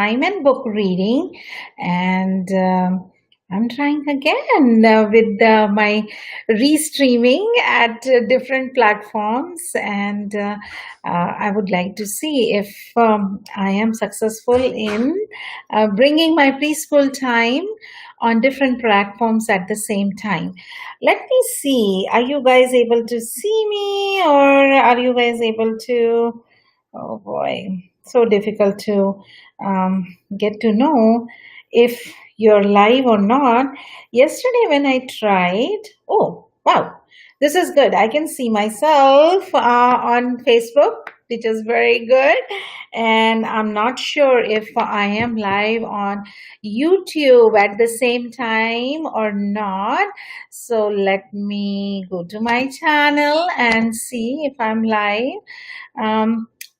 time and book reading. And I'm trying again with my restreaming at different platforms. And I would like to see if I am successful in bringing my preschool time on different platforms at the same time. Let me see. Are you guys able to see me, or are you guys able to? Oh boy, so difficult to get to know if you're live or not. Yesterday when I tried, oh wow, this is good. I can see myself on Facebook, which is very good. And I'm not sure if I am live on YouTube at the same time or not. So let me go to my channel and see if I'm live.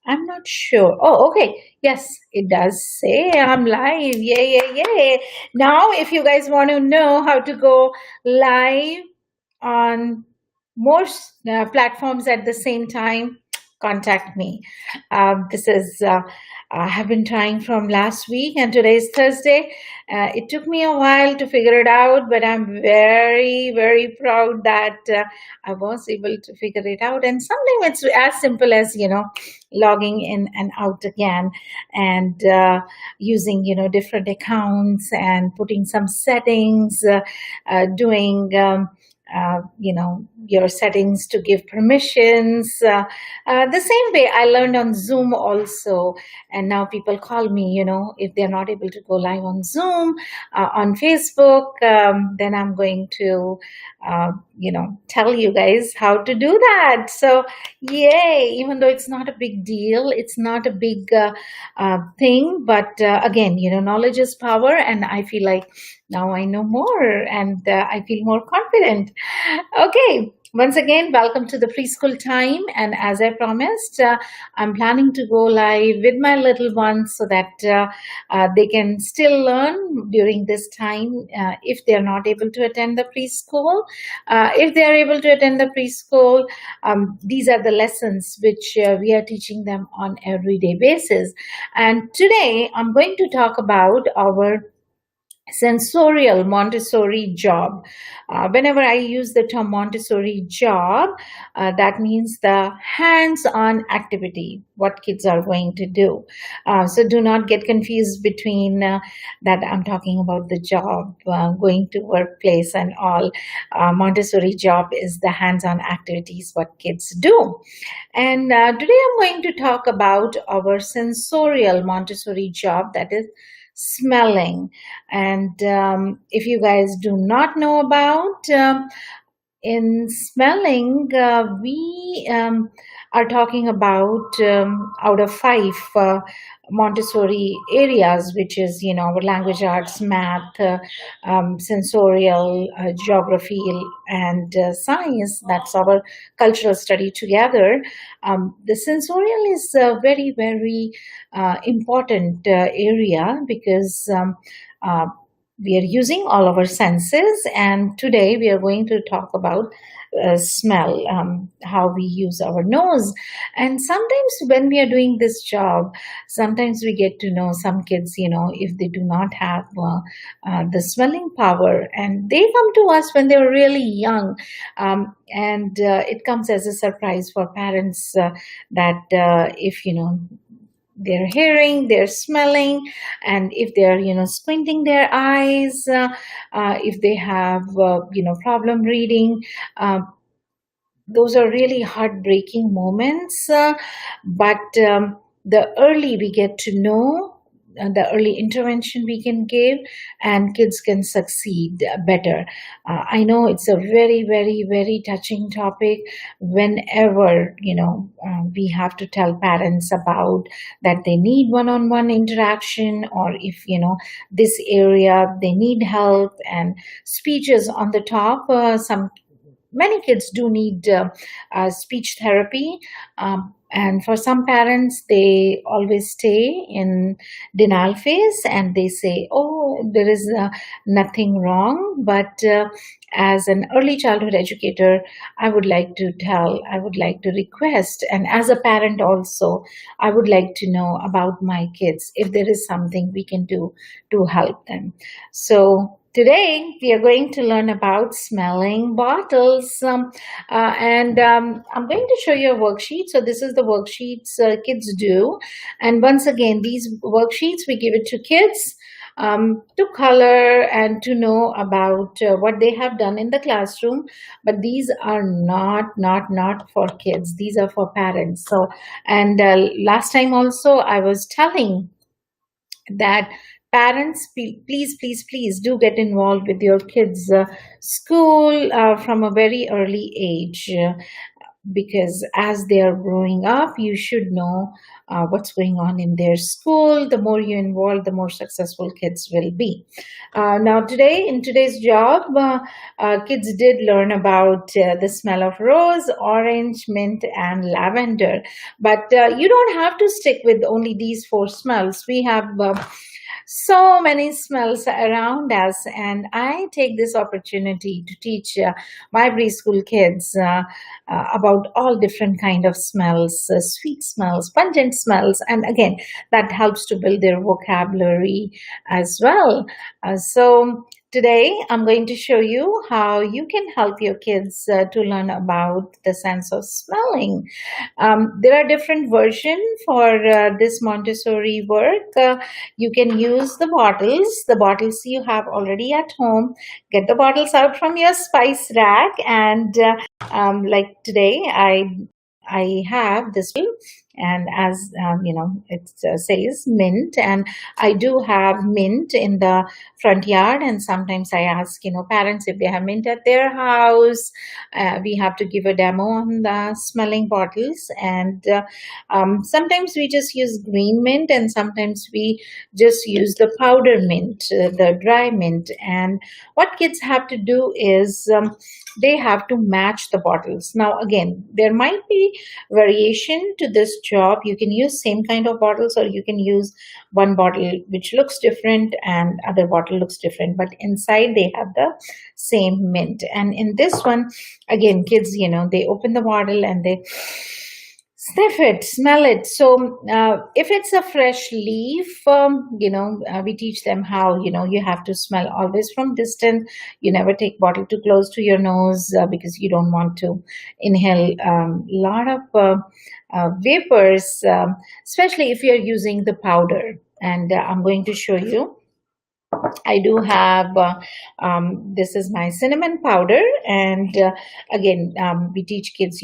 I'm not sure. Oh, okay. Yes, it does say I'm live. Yay, yay, yay. Now, if you guys want to know how to go live on most platforms at the same time, contact me. This is, I have been trying from last week, and today is Thursday. It took me a while to figure it out, but I'm very, very proud that I was able to figure it out. And sometimes it's as simple as, logging in and out again, and using, different accounts and putting some settings, doing your settings to give permissions. The same way I learned on Zoom also. And now people call me, if they're not able to go live on Zoom, on Facebook, then I'm going to, tell you guys how to do that. So yay, even though it's not a big deal, it's not a big thing, but again, knowledge is power, and I feel like now I know more, and I feel more confident. Okay, once again, welcome to the preschool time. And as I promised, I'm planning to go live with my little ones so that they can still learn during this time if they're not able to attend the preschool. If they're able to attend the preschool, these are the lessons which we are teaching them on everyday basis. And today I'm going to talk about our sensorial Montessori job. Whenever I use the term Montessori job, that means the hands-on activity, what kids are going to do. So do not get confused between that I'm talking about the job, going to workplace and all. Montessori job is the hands-on activities, what kids do. And today I'm going to talk about our sensorial Montessori job, that is smelling. And if you guys do not know about, in smelling, we are talking about out of 5 Montessori areas, which is, our language arts, math, sensorial, geography, and science. That's our cultural study together. The sensorial is a very, very important area because we are using all our senses, and today we are going to talk about smell, how we use our nose. And sometimes when we are doing this job, sometimes we get to know some kids, if they do not have the smelling power, and they come to us when they were really young, and it comes as a surprise for parents that if they're hearing, they're smelling, and if they're squinting their eyes, if they have problem reading, those are really heartbreaking moments, but the early we get to know, the early intervention we can give, and kids can succeed better. I know it's a very, very, very touching topic whenever, we have to tell parents about that they need one-on-one interaction, or if, this area, they need help, and speech is on the top. Many kids do need speech therapy. And for some parents, they always stay in denial phase and they say, oh, there is nothing wrong, but as an early childhood educator, I would like to tell, I would like to request, and as a parent also, I would like to know about my kids if there is something we can do to help them. So today we are going to learn about smelling bottles, and I'm going to show you a worksheet. So this is the worksheets kids do, and once again, these worksheets we give it to kids to color and to know about what they have done in the classroom. But these are not for kids. These are for parents. So, and last time also I was telling that parents, please do get involved with your kids' school from a very early age, because as they are growing up, you should know what's going on in their school. The more you involve, the more successful kids will be. Now, today, in today's job, kids did learn about the smell of rose, orange, mint, and lavender. But you don't have to stick with only these four smells. We have so many smells around us, and I take this opportunity to teach my preschool kids about all different kind of smells, sweet smells, pungent smells, and again, that helps to build their vocabulary as well. So today I'm going to show you how you can help your kids to learn about the sense of smelling. There are different versions for this Montessori work. You can use the bottles you have already at home. Get the bottles out from your spice rack, and like today, I have this, and as it says mint, and I do have mint in the front yard, and sometimes I ask parents if they have mint at their house. We have to give a demo on the smelling bottles, and sometimes we just use green mint, and sometimes we just use the powder mint, the dry mint. And what kids have to do is they have to match the bottles. Now again, there might be variation to this job. You can use same kind of bottles, or you can use one bottle which looks different and other bottle looks different, but inside they have the same mint. And in this one, again, kids, they open the bottle and they sniff it, smell it. So if it's a fresh leaf, we teach them how, you have to smell always from distance. You never take bottle too close to your nose because you don't want to inhale a lot of vapors, especially if you're using the powder. And I'm going to show you. I do have, this is my cinnamon powder. And again, we teach kids,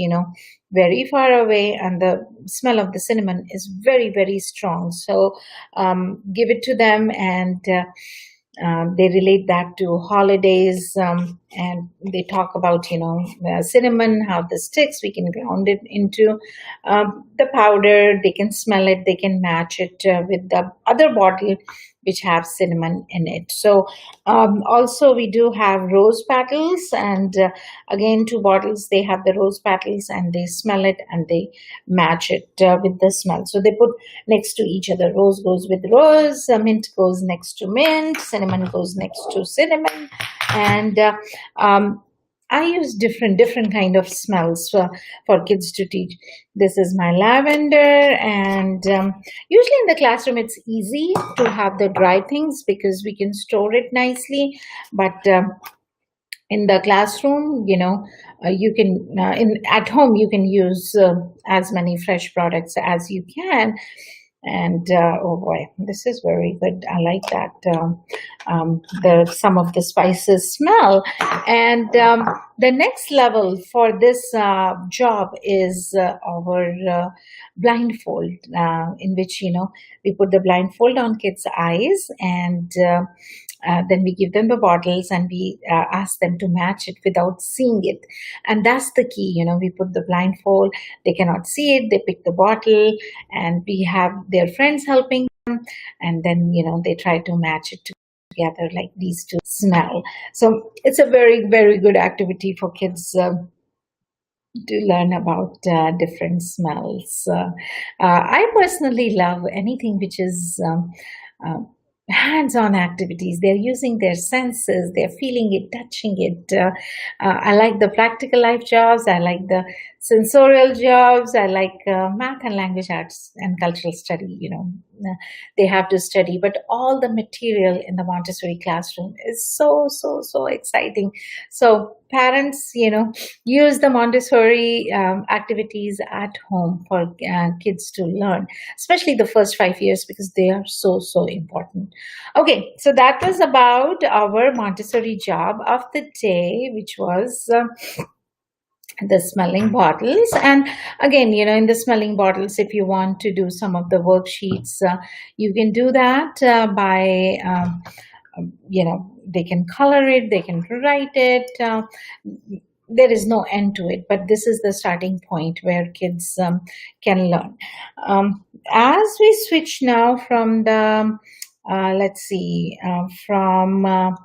very far away, and the smell of the cinnamon is very, very strong. So give it to them, and they relate that to holidays, and they talk about, cinnamon, how this sticks. We can ground it into the powder. They can smell it. They can match it with the other bottle which have cinnamon in it. So also we do have rose petals, and again, two bottles, they have the rose petals, and they smell it and they match it with the smell. So they put next to each other. Rose goes with rose, mint goes next to mint, cinnamon goes next to cinnamon, and I use different kind of smells for kids to teach. This is my lavender, and usually in the classroom it's easy to have the dry things because we can store it nicely. But in the classroom, you can at home you can use as many fresh products as you can. And oh boy, this is very good. I like that some of the spices smell. And the next level for this job is our blindfold, in which we put the blindfold on kids' eyes, and then we give them the bottles, and we ask them to match it without seeing it. And that's the key. We put the blindfold, they cannot see it, they pick the bottle, and we have their friends helping them, and then they try to match it together like these two smell. So it's a very, very good activity for kids to learn about different smells. I personally love anything which is hands-on activities. They're using their senses, they're feeling it, touching it. I like the practical life jobs, I like the sensorial jobs, I like math and language arts and cultural study. They have to study, but all the material in the Montessori classroom is so exciting. So parents, use the Montessori activities at home for kids to learn, especially the first 5 years, because they are so important. Okay, so that was about our Montessori job of the day, which was the smelling bottles. And again, in the smelling bottles, if you want to do some of the worksheets, you can do that by they can color it, they can write it. There is no end to it, but this is the starting point where kids can learn. As we switch now from the from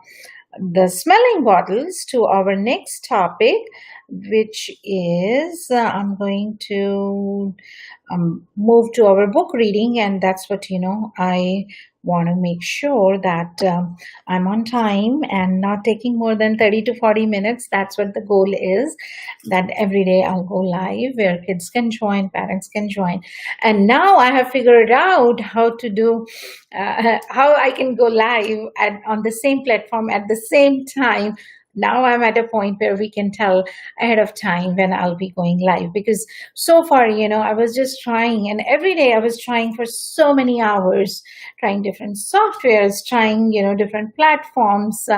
the smelling bottles to our next topic, which is I'm going to move to our book reading, and that's what I want to make sure that I'm on time and not taking more than 30 to 40 minutes. That's what the goal is, that every day I'll go live where kids can join, parents can join. And now I have figured out how to do, how I can go live on the same platform at the same time. Now I'm at a point where we can tell ahead of time when I'll be going live, because so far, I was just trying, and every day I was trying for so many hours, trying different softwares, trying, different platforms,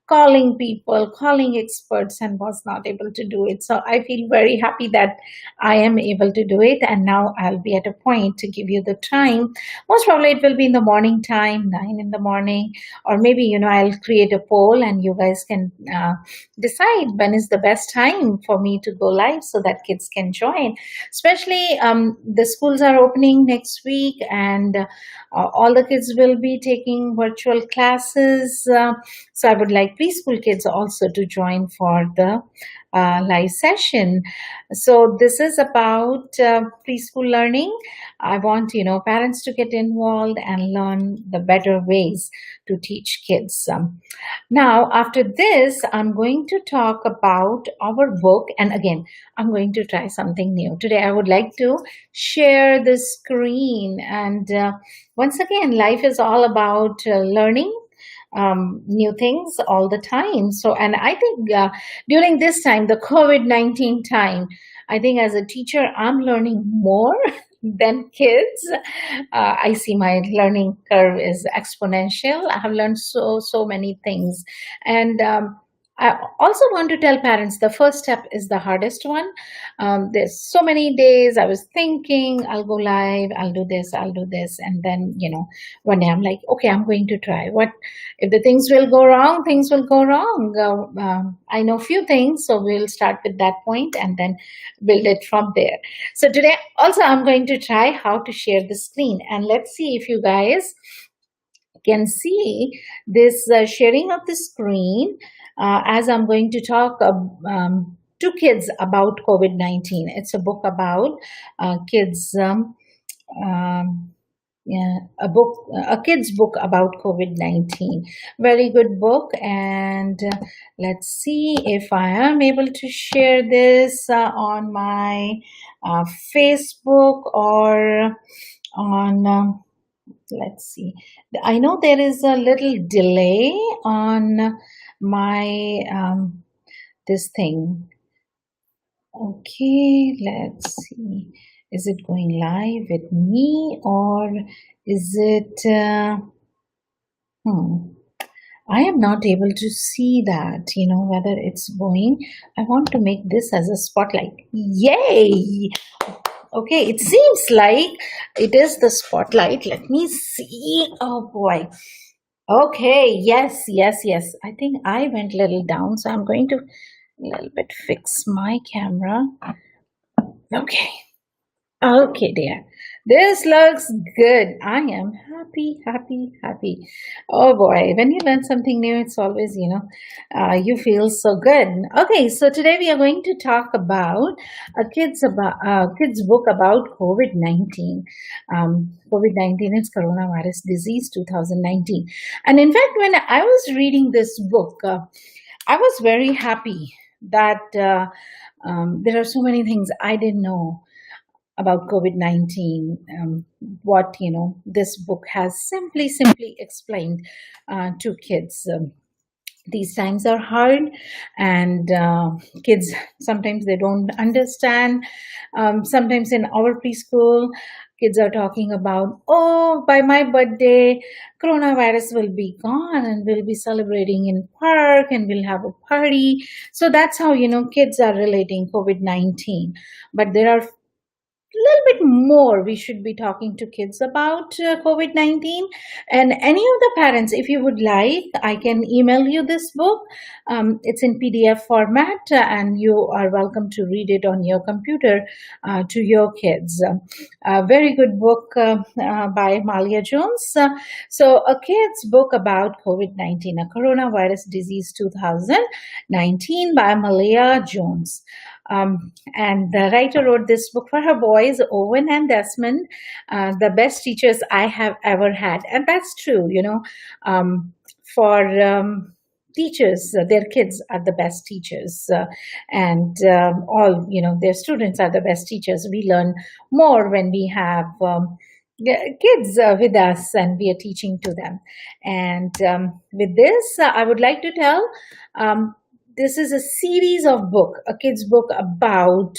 calling people, calling experts, and was not able to do it. So I feel very happy that I am able to do it. And now I'll be at a point to give you the time. Most probably it will be in the morning time, 9 in the morning, or maybe, I'll create a poll and you guys can decide when is the best time for me to go live so that kids can join. Especially the schools are opening next week, and all the kids will be taking virtual classes. So I would like preschool kids also to join for the live session. So this is about preschool learning. I want, parents to get involved and learn the better ways to teach kids. Now, after this, I'm going to talk about our book. And again, I'm going to try something new. Today, I would like to share the screen. And once again, life is all about learning new things all the time. So, and I think during this time, the COVID-19 time, I think as a teacher, I'm learning more than kids. I see my learning curve is exponential. I have learned so many things. And I also want to tell parents the first step is the hardest one. There's so many days I was thinking, I'll go live, I'll do this. And then, one day I'm like, okay, I'm going to try. What if the things will go wrong? Things will go wrong. I know few things, so we'll start with that point and then build it from there. So today also I'm going to try how to share the screen, and let's see if you guys can see this sharing of the screen as I'm going to talk to kids about COVID-19. It's a book about kids, a kid's book about COVID-19. Very good book. And let's see if I am able to share this on my Facebook or on let's see. I know there is a little delay on my this thing. Okay, let's see. Is it going live with me, or is it I am not able to see that, whether it's going. I want to make this as a spotlight. Yay! Okay, it seems like it is the spotlight. Let me see. Oh boy. Okay, yes. I think I went a little down, so I'm going to a little bit fix my camera. Okay. Okay, dear. This looks good. I am happy, happy, happy. Oh boy, when you learn something new, it's always, you feel so good. Okay, so today we are going to talk about a kid's book about COVID-19. COVID-19 is coronavirus disease 2019. And in fact, when I was reading this book, I was very happy that there are so many things I didn't know about COVID-19, what, this book has simply explained to kids. These times are hard, and kids sometimes they don't understand. Sometimes in our preschool, kids are talking about, oh, by my birthday, coronavirus will be gone and we'll be celebrating in park and we'll have a party. So that's how, kids are relating COVID-19. But there are little bit more we should be talking to kids about COVID-19. And any of the parents, if you would like, I can email you this book. It's in PDF format, and you are welcome to read it on your computer to your kids. A very good book by Malia Jones. So a kid's book about COVID-19, a coronavirus disease 2019 by Malia Jones. And the writer wrote this book for her boys, Owen and Desmond, the best teachers I have ever had. And that's true, for teachers, their kids are the best teachers, and all, their students are the best teachers. We learn more when we have kids with us and we are teaching to them. And with this, I would like to tell this is a series of book, a kid's book about,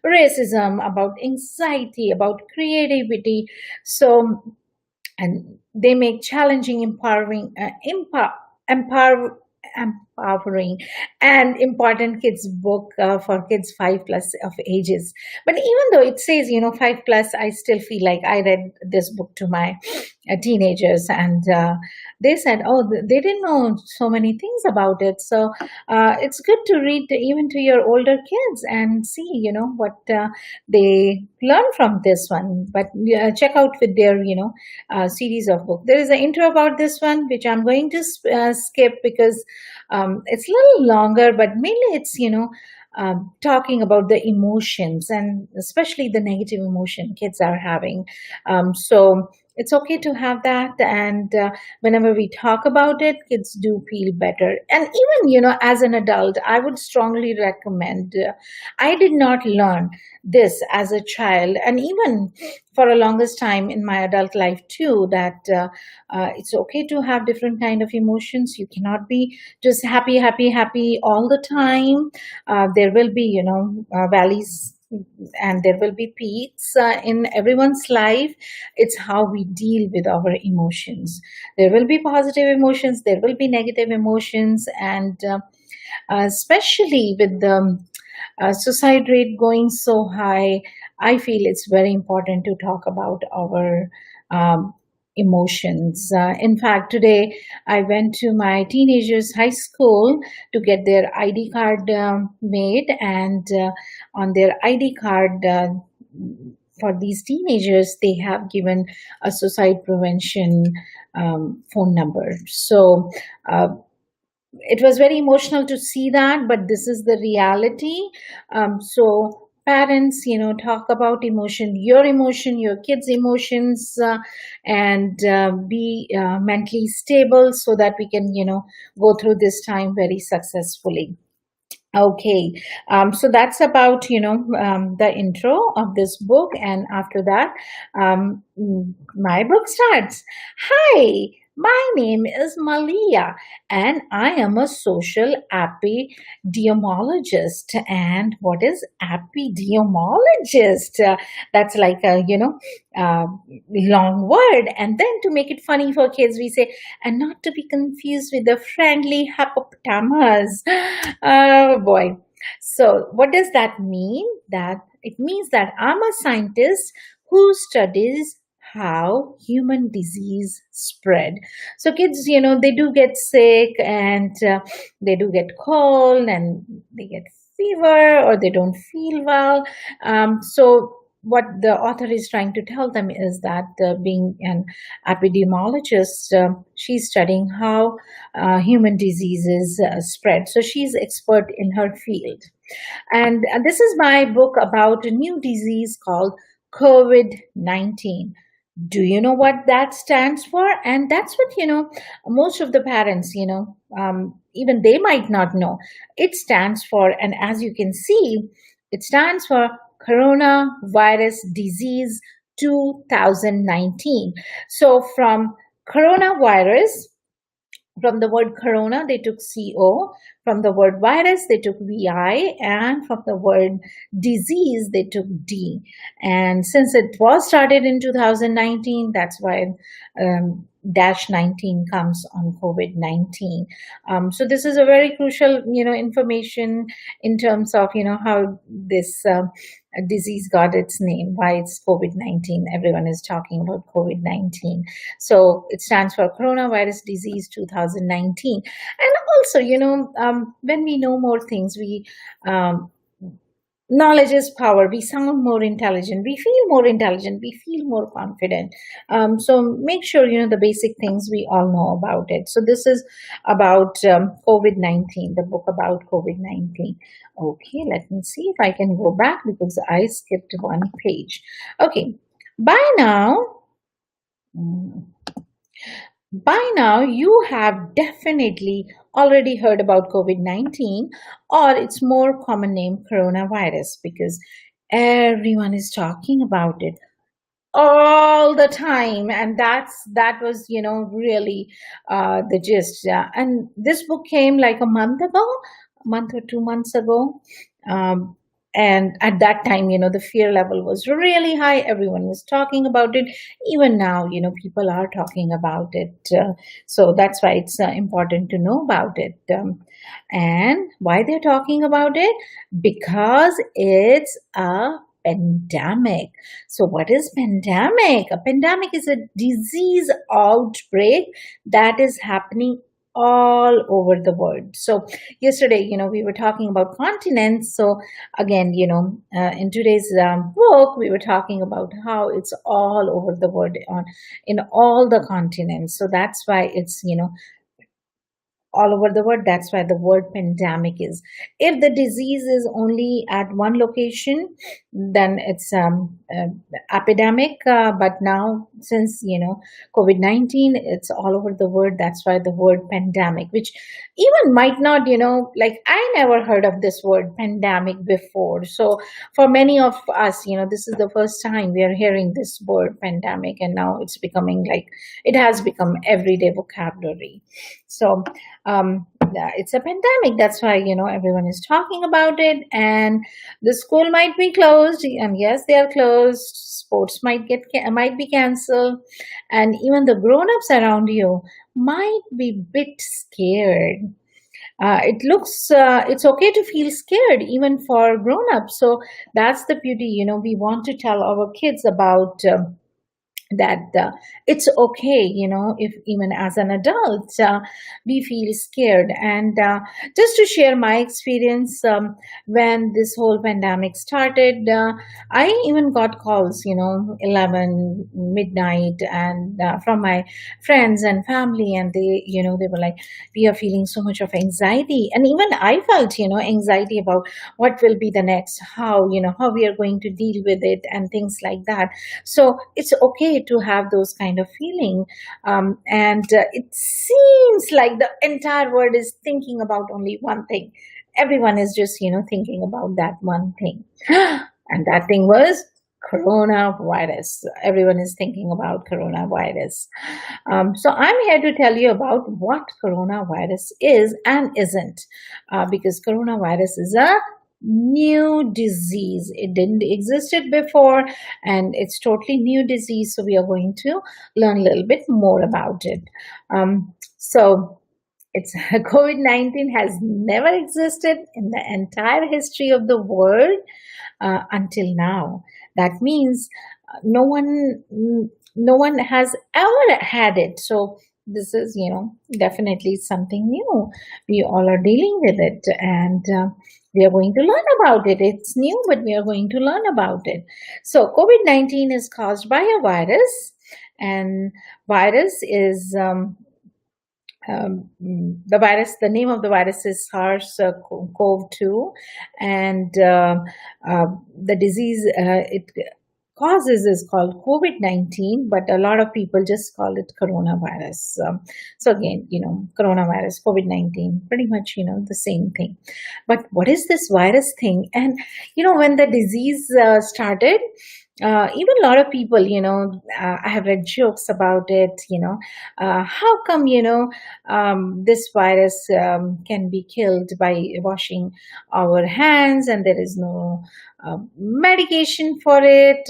racism, about anxiety, about creativity. So, and they make challenging, empower, empowering and important kids book for kids 5+ of ages. But even though it says 5+, I still feel like I read this book to my teenagers, and they said, oh, they didn't know so many things about it. So it's good to read even to your older kids and see what they learn from this one. But check out with their series of books. There is an intro about this one which I'm going to skip because it's a little longer, but mainly it's talking about the emotions, and especially the negative emotion kids are having. So it's okay to have that, and whenever we talk about it, kids do feel better. And even as an adult, I would strongly recommend. I did not learn this as a child, and even for a longest time in my adult life too, that it's okay to have different kind of emotions. You cannot be just happy, happy, happy all the time. There will be valleys, and there will be peaks in everyone's life. It's how we deal with our emotions. There will be positive emotions, there will be negative emotions, and especially with the suicide rate going so high, I feel it's very important to talk about our emotions. In fact, today I went to my teenagers' high school to get their ID card made, and on their ID card, for these teenagers, they have given a suicide prevention phone number. So it was very emotional to see that, but this is the reality. So parents, talk about emotion, your kids' emotions, and be mentally stable so that we can, go through this time very successfully. Okay, so that's about the intro of this book, and after that, my book starts. Hi, my name is Malia, and I am a social epidemiologist. And what is epidemiologist? That's like a long word. And then to make it funny for kids, we say, and not to be confused with the friendly hippopotamus. Oh boy. So what does that mean? That it means that I'm a scientist who studies how human disease spread. So kids, they do get sick, and they do get cold, and they get fever, or they don't feel well. So what the author is trying to tell them is that being an epidemiologist, she's studying how human diseases spread. So she's expert in her field. And this is my book about a new disease called COVID-19. Do you know what that stands for? And that's what, most of the parents, even they might not know. It stands for, and as you can see, it stands for Coronavirus Disease 2019. So from coronavirus, from the word corona, they took CO. From the word virus, they took VI. And from the word disease, they took D. And since it was started in 2019, that's why dash 19 comes on COVID-19. So this is a very crucial, information in terms of, how this disease got its name, why it's COVID-19. Everyone is talking about COVID-19. So it stands for Coronavirus Disease 2019. And also, when we know more things, knowledge is power. We sound more intelligent. We feel more intelligent. We feel more confident. So make sure, the basic things we all know about it. So this is about COVID-19, the book about COVID-19. Okay, let me see if I can go back because I skipped one page. Okay, by now, you have definitely already heard about COVID-19, or its more common name, coronavirus, because everyone is talking about it all the time. And that was, really the gist. And this book came like a month or 2 months ago. And at that time, the fear level was really high. Everyone was talking about it. Even now, people are talking about it. So that's why it's important to know about it. And why they're talking about it? Because it's a pandemic. So what is pandemic? A pandemic is a disease outbreak that is happening all over the world. So yesterday, we were talking about continents. So again, in today's book, we were talking about how it's all over the world in all the continents. So that's why it's, all over the world. That's why the word pandemic is. If the disease is only at one location, then it's epidemic. But now, since COVID-19, it's all over the world. That's why the word pandemic, which even might not, like I never heard of this word pandemic before. So for many of us, this is the first time we are hearing this word pandemic, and now it's becoming like it has become everyday vocabulary. So it's a pandemic. That's why, everyone is talking about it, and the school might be closed. And yes, they are closed. Sports might be canceled, and even the grown-ups around you might be a bit scared. It's okay to feel scared, even for grown-ups. So that's the beauty, we want to tell our kids about that it's okay, if even as an adult we feel scared. And just to share my experience, when this whole pandemic started, I even got calls 11 midnight, and from my friends and family, and they were like, we are feeling so much of anxiety. And even I felt anxiety about what will be the next, how we are going to deal with it, and things like that. So it's okay to have those kind of feeling, and it seems like the entire world is thinking about only one thing. Everyone is just thinking about that one thing, and that thing was coronavirus. Everyone is thinking about coronavirus. So I'm here to tell you about what coronavirus is and isn't, because coronavirus is a new disease. It didn't existed before, and it's totally new disease. So we are going to learn a little bit more about it. So it's COVID-19 has never existed in the entire history of the world until now. That means no one has ever had it. So this is, definitely something new. We all are dealing with it, and we are going to learn about it. It's new, but we are going to learn about it. So, COVID-19 is caused by a virus, and virus is the virus, the name of the virus is SARS-CoV-2, and the disease it causes is called COVID-19, but a lot of people just call it coronavirus. So again, coronavirus, COVID-19, pretty much, the same thing. But what is this virus thing? And, when the disease started, even a lot of people, I have read jokes about it, how come, this virus can be killed by washing our hands and there is no medication for it.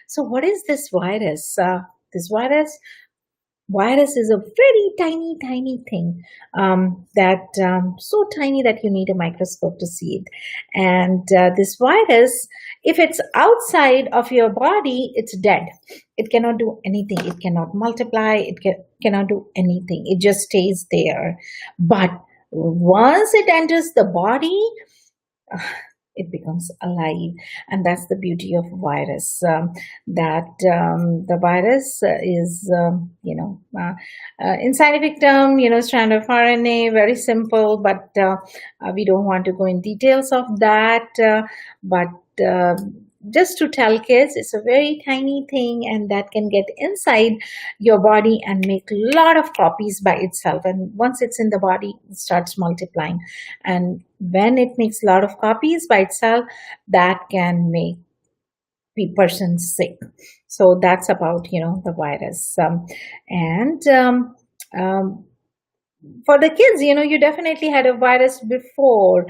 So what is this virus? This virus is a very tiny, tiny thing that so tiny that you need a microscope to see it. And this virus, if it's outside of your body, it's dead. It cannot do anything. It cannot multiply. It cannot do anything. It just stays there. But once it enters the body, it becomes alive, and that's the beauty of virus. That the virus is, in scientific term, strand of RNA, very simple, but we don't want to go in details of that. But just to tell kids, it's a very tiny thing, and that can get inside your body and make a lot of copies by itself. And once it's in the body, it starts multiplying. And when it makes a lot of copies by itself, that can make the person sick. So that's about, the virus. For the kids, you definitely had a virus before.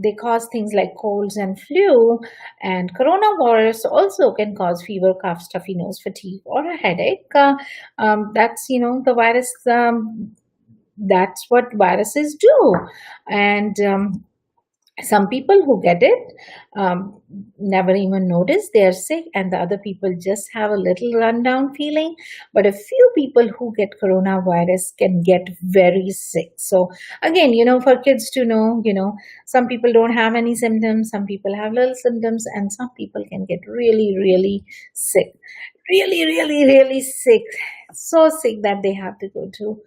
They cause things like colds and flu, and coronavirus also can cause fever, cough, stuffy nose, fatigue, or a headache. That's, the virus, that's what viruses do. And some people who get it never even notice they are sick, and the other people just have a little rundown feeling. But a few people who get coronavirus can get very sick. So again, for kids to know, some people don't have any symptoms, some people have little symptoms, and some people can get really, really sick. Really, really, really sick. So sick that they have to go to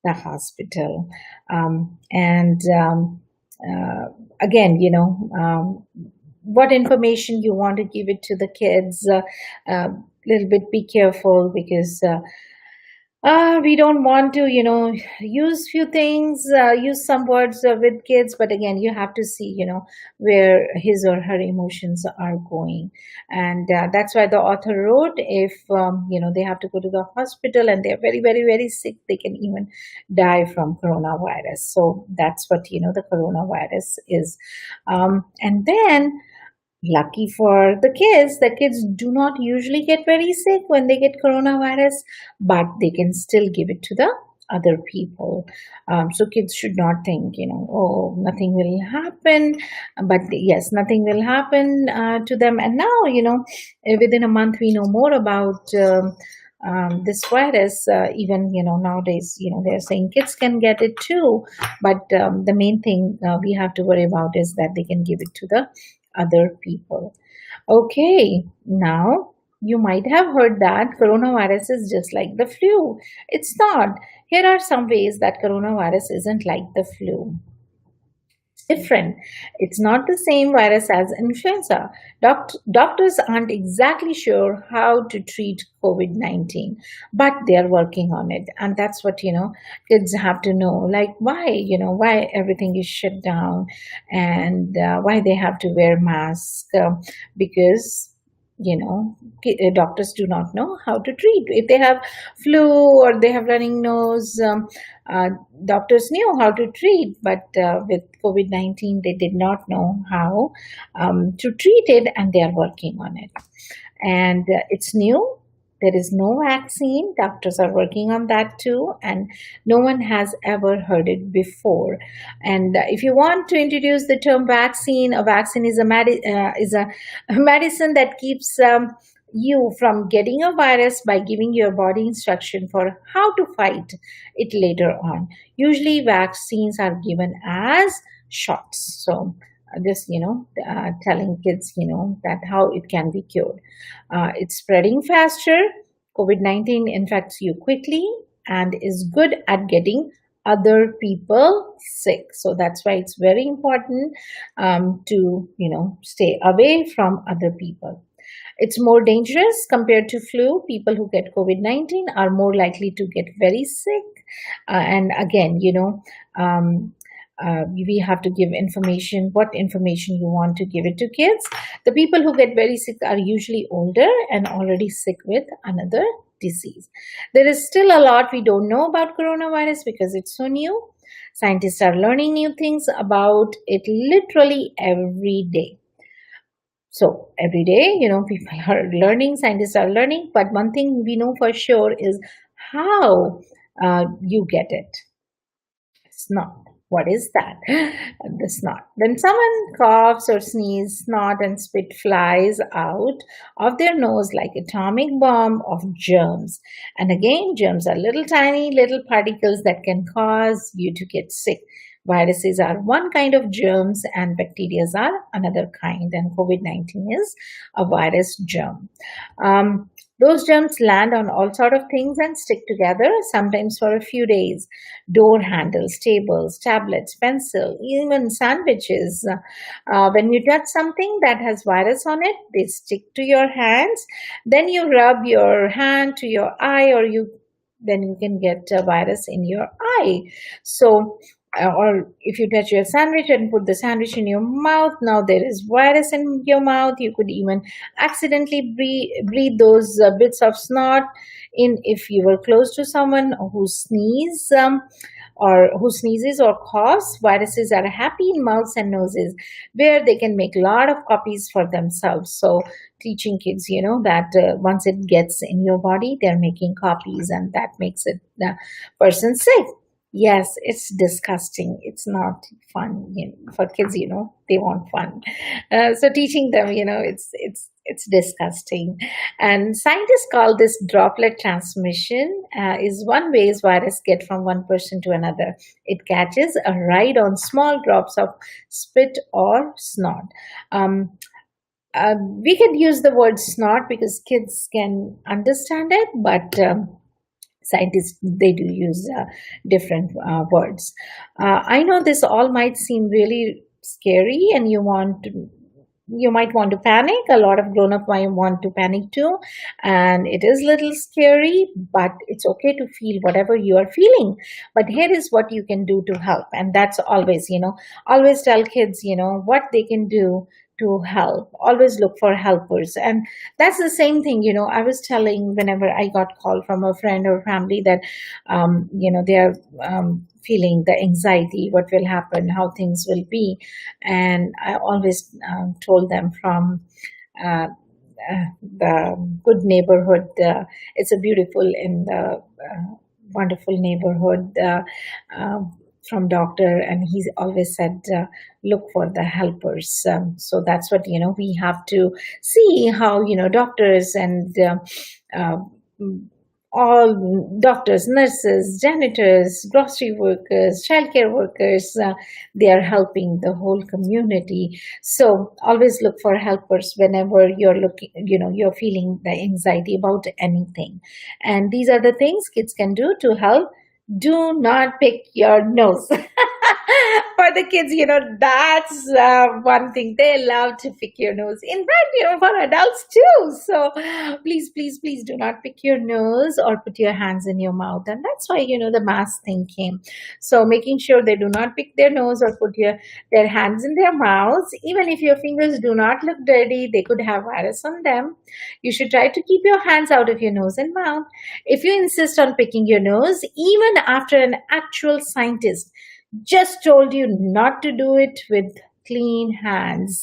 the hospital. Again, what information you want to give it to the kids, little bit be careful, because we don't want to, use few things, use some words with kids, but again, you have to see, where his or her emotions are going. And that's why the author wrote, if, they have to go to the hospital and they're very, very, very sick, they can even die from coronavirus. So that's what, the coronavirus is. And then, lucky for the kids do not usually get very sick when they get coronavirus, but they can still give it to the other people. So kids should not think, oh, nothing will happen. But yes, nothing will happen to them. And now, within a month, we know more about this virus. Even, nowadays, they're saying kids can get it too. But the main thing we have to worry about is that they can give it to the other people. Okay, now you might have heard that coronavirus is just like the flu. It's not. Here are some ways that coronavirus isn't like the flu. Different. It's not the same virus as influenza. Doctors aren't exactly sure how to treat COVID-19, but they're working on it. And that's what, kids have to know, like why everything is shut down, and why they have to wear masks, because doctors do not know how to treat. If they have flu or they have running nose, doctors knew how to treat, but with COVID-19, they did not know how to treat it, and they are working on it. And it's new. There is no vaccine. Doctors are working on that too, and no one has ever heard it before. And if you want to introduce the term vaccine, a vaccine is a medicine that keeps you from getting a virus by giving your body instruction for how to fight it later on. Usually, vaccines are given as shots. So, this, telling kids, that how it can be cured. It's spreading faster. COVID 19 infects you quickly and is good at getting other people sick. So that's why it's very important to, stay away from other people. It's more dangerous compared to flu. People who get COVID 19 are more likely to get very sick. And again, we have to give information, what information you want to give it to kids. The people who get very sick are usually older and already sick with another disease. There is still a lot we don't know about coronavirus because it's so new. Scientists are learning new things about it literally every day. So every day, people are learning, scientists are learning, but one thing we know for sure is how you get it. Snot. What is that? The snot. When someone coughs or sneezes, snot and spit flies out of their nose like atomic bomb of germs. And again, germs are little tiny little particles that can cause you to get sick. Viruses are one kind of germs and bacteria are another kind, and COVID-19 is a virus germ. Those germs land on all sort of things and stick together, sometimes for a few days. Door handles, tables, tablets, pencil, even sandwiches. When you touch something that has virus on it, they stick to your hands. Then you rub your hand to your eye, then you can get a virus in your eye. So, or if you touch your sandwich and put the sandwich in your mouth, now there is virus in your mouth. You could even accidentally breathe those bits of snot in if you were close to someone who sneezes or coughs. Viruses are happy in mouths and noses where they can make a lot of copies for themselves. So teaching kids, that once it gets in your body, they're making copies and that makes it the person sick. Yes, it's disgusting. It's not fun for kids. They want fun. So teaching them, it's disgusting. And scientists call this droplet transmission. Is one way virus get from one person to another. It catches a ride on small drops of spit or snot. We could use the word snot because kids can understand it, but scientists, they do use different words. I know this all might seem really scary and you might want to panic. A lot of grown-up might want to panic too, and it is a little scary, but it's okay to feel whatever you are feeling. But here is what you can do to help, and that's always, always tell kids, what they can do to help. Always look for helpers. And that's the same thing, I was telling whenever I got call from a friend or family that, they are feeling the anxiety, what will happen, how things will be. And I always told them from the good neighborhood, it's a beautiful and wonderful neighborhood, from doctor, and he's always said look for the helpers. So that's what we have to see how doctors and all doctors, nurses, janitors, grocery workers, childcare workers, they are helping the whole community. So always look for helpers whenever you're looking, you're feeling the anxiety about anything. And these are the things kids can do to help. Do not pick your nose. For the kids, that's one thing. They love to pick your nose. In fact, for adults too. So please, please, please do not pick your nose or put your hands in your mouth. And that's why, the mask thing came. So making sure they do not pick their nose or put their hands in their mouths. Even if your fingers do not look dirty, they could have virus on them. You should try to keep your hands out of your nose and mouth. If you insist on picking your nose, even after an actual scientist just told you not to do it with clean hands,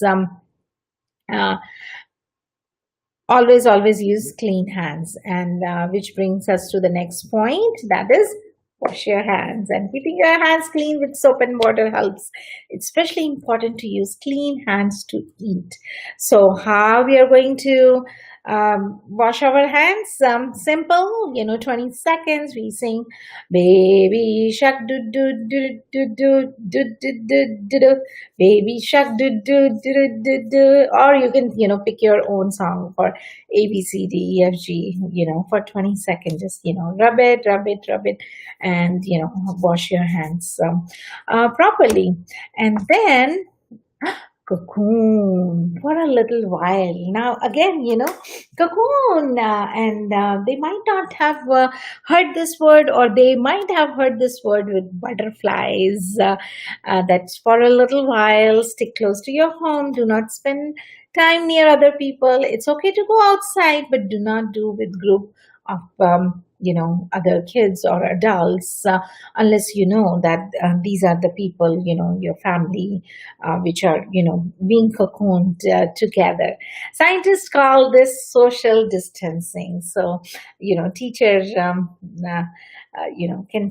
always use clean hands. And which brings us to the next point, that is wash your hands. And keeping your hands clean with soap and water helps. It's especially important to use clean hands to eat. So how we are going to Wash our hands. Simple, 20 seconds. We sing, baby shark do do do do do do do do do do, baby shark do do do do do. Or you can, pick your own song for A B C D E F G. For 20 seconds. Just rub it, rub it, rub it, and wash your hands properly, and then cocoon for a little while. Now, again, cocoon, and they might not have heard this word, or they might have heard this word with butterflies. That's for a little while. Stick close to your home. Do not spend time near other people. It's okay to go outside, but do not do with group of other kids or adults, unless you know that these are the people, your family, which are being cocooned together. Scientists call this social distancing. So teachers can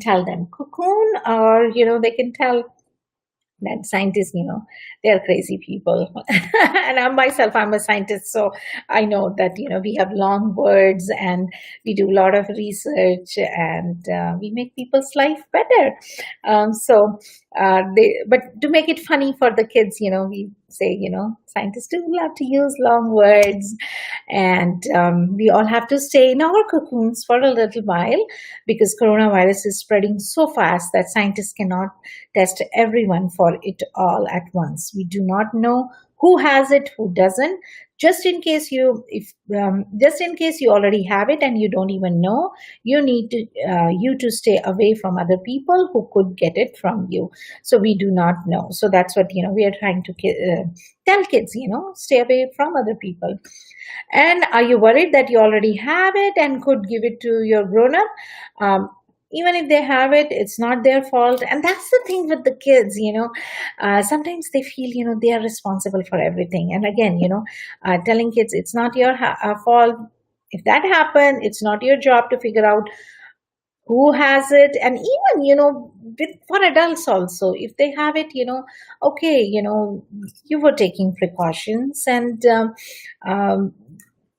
tell them cocoon, or they can tell that scientists, they're crazy people. And I'm a scientist, so I know that, we have long words, and we do a lot of research, and we make people's life better. But to make it funny for the kids, we say, scientists do love to use long words, and we all have to stay in our cocoons for a little while, because coronavirus is spreading so fast that scientists cannot test everyone for it all at once. We do not know who has it, who doesn't. Just in case you already have it and you don't even know, you need to you to stay away from other people who could get it from you. So we do not know. So that's what we are trying to tell kids. Stay away from other people. And are you worried that you already have it and could give it to your grown up? Even if they have it, it's not their fault. And that's the thing with the kids, sometimes they feel, they are responsible for everything. And again, telling kids it's not your fault. If that happened, it's not your job to figure out who has it. And even, for adults also, if they have it, okay, you were taking precautions, and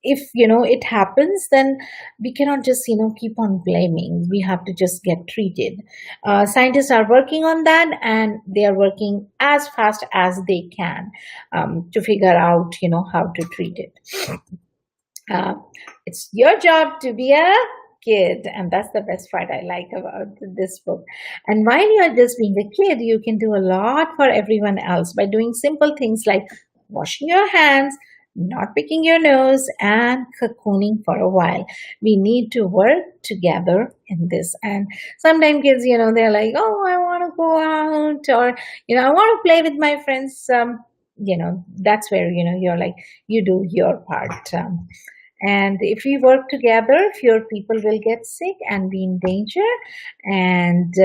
if it happens, then we cannot just keep on blaming. We have to just get treated. Scientists are working on that, and they are working as fast as they can to figure out how to treat it. It's your job to be a kid, and that's the best part I like about this book. And while you're just being a kid, you can do a lot for everyone else by doing simple things like washing your hands, not picking your nose, and cocooning for a while. We need to work together in this. And sometimes kids, they're like, oh, I want to go out, or, I want to play with my friends. That's where, you're like, you do your part. And if we work together, fewer people will get sick and be in danger. And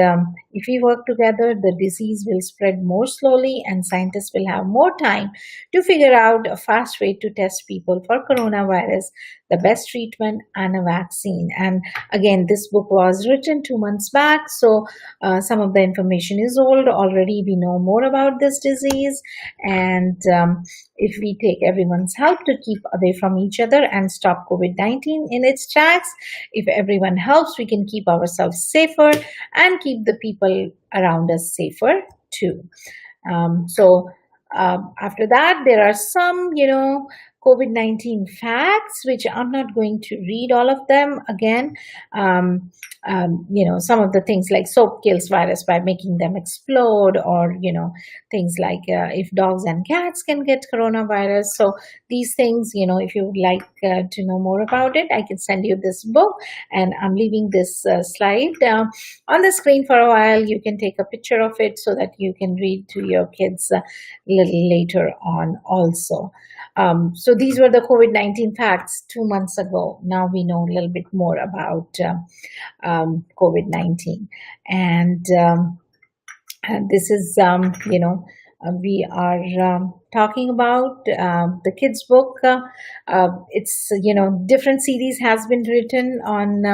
if we work together, the disease will spread more slowly, and scientists will have more time to figure out a fast way to test people for coronavirus, the best treatment, and a vaccine. And again, this book was written 2 months back, so some of the information is old already. We know more about this disease, and if we take everyone's help to keep away from each other and stop COVID-19 in its tracks, if everyone helps, we can keep ourselves safer and keep the people around us safer too. After that, there are some, COVID-19 facts, which I'm not going to read all of them again. Some of the things like soap kills virus by making them explode, or, things like if dogs and cats can get coronavirus. So these things, if you would like to know more about it, I can send you this book, and I'm leaving this slide on the screen for a while. You can take a picture of it so that you can read to your kids a little later on also. So these were the COVID-19 facts 2 months ago. Now we know a little bit more about COVID-19. And this is, we are talking about the kids' book. It's, different series has been written on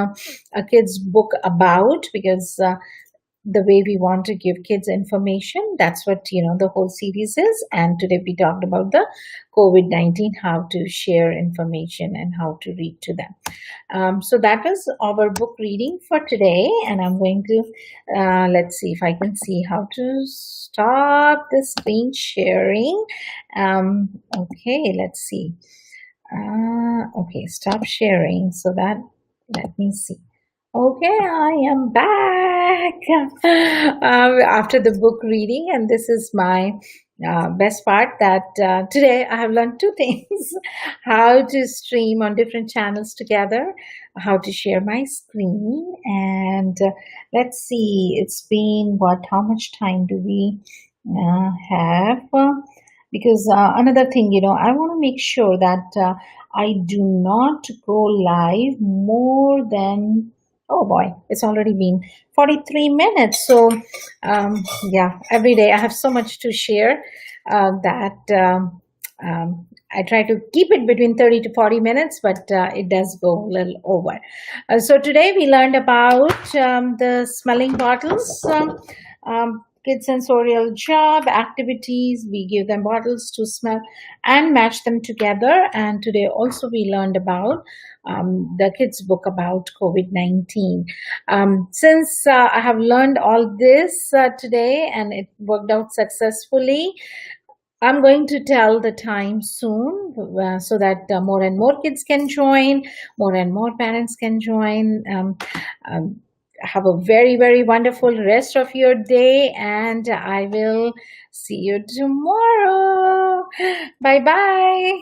a kids' book about, because the way we want to give kids information. That's what, the whole series is. And today we talked about the COVID-19, how to share information and how to read to them. So that was our book reading for today. And I'm going to, let's see if I can see how to stop the screen sharing. Okay, let's see. Okay, stop sharing. So that, let me see. Okay, I am back after the book reading, and this is my best part that today I have learned two things: how to stream on different channels together, how to share my screen, and let's see, it's been what, how much time do we have? Because another thing, I want to make sure that I do not go live more than, oh boy, it's already been 43 minutes. So, yeah, every day I have so much to share that I try to keep it between 30 to 40 minutes, but it does go a little over. So today we learned about the smelling bottles. Kids sensorial job activities. We give them bottles to smell and match them together. And today also we learned about the kids book about COVID-19. Since I have learned all this today and it worked out successfully, I'm going to tell the time soon so that more and more kids can join, more and more parents can join. Have a very, very wonderful rest of your day, and I will see you tomorrow. Bye bye.